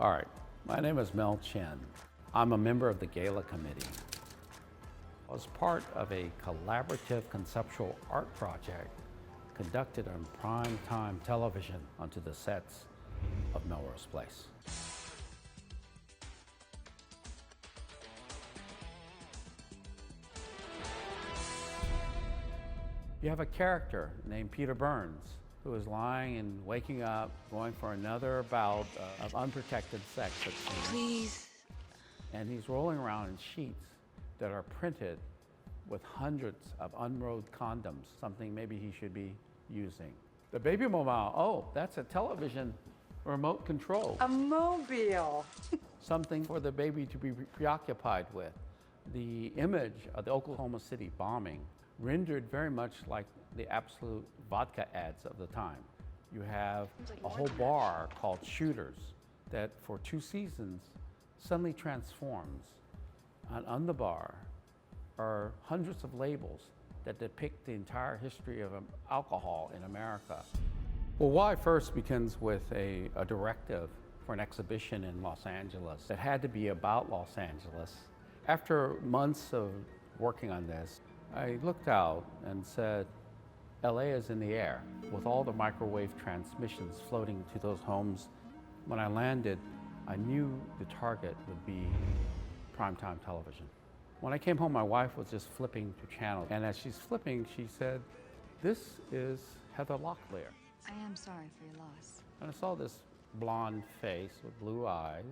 All right, my name is Mel Chin. I'm a member of the Gala Committee. I was part of a collaborative conceptual art project conducted on prime-time television onto the sets of Melrose Place. You have a character named Peter Burns who is lying and waking up, going for another bout of unprotected sex, it seems. Please. And he's rolling around in sheets that are printed with hundreds of unrolled condoms, something maybe he should be using. The baby mobile, oh, that's a television remote control. A mobile. Something for the baby to be preoccupied with. The image of the Oklahoma City bombing rendered very much like the absolute vodka ads of the time. You have a whole bar called Shooters that for 2 seasons suddenly transforms. And on the bar are hundreds of labels that depict the entire history of alcohol in America. Well, Why First begins with a directive for an exhibition in Los Angeles that had to be about Los Angeles. After months of working on this, I looked out and said, LA is in the air with all the microwave transmissions floating to those homes. When I landed, I knew the target would be primetime television. When I came home, my wife was just flipping to channels, and as she's flipping, she said, "This is Heather Locklear." I am sorry for your loss. And I saw this blonde face with blue eyes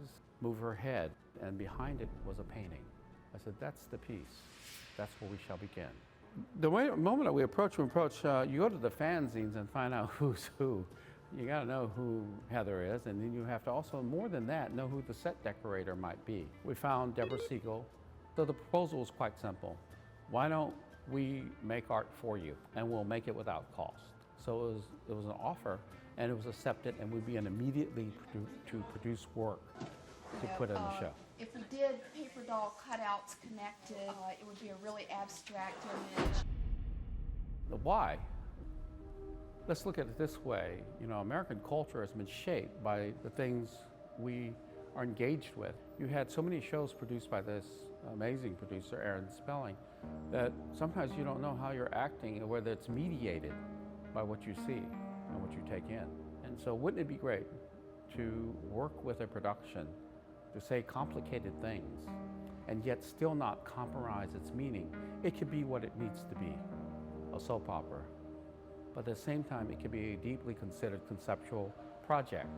move her head, and behind it was a painting. I said, "That's the piece. That's where we shall begin." The moment that we approach, you go to the fanzines and find out who's who. You got to know who Heather is, and then you have to also, more than that, know who the set decorator might be. We found Deborah Siegel. So the proposal was quite simple. Why don't we make art for you, and we'll make it without cost? So it was an offer, and it was accepted, and we'd be immediately to produce work to put in the show. If we did paper doll cutouts connected, it would be a really abstract image. The why? Let's look at it this way. You know, American culture has been shaped by the things we are engaged with. You had so many shows produced by this amazing producer, Aaron Spelling, that sometimes you don't know how you're acting or whether it's mediated by what you see and what you take in. And so wouldn't it be great to work with a production to say complicated things and yet still not compromise its meaning? It could be what it needs to be, a soap opera. But at the same time, it could be a deeply considered conceptual project.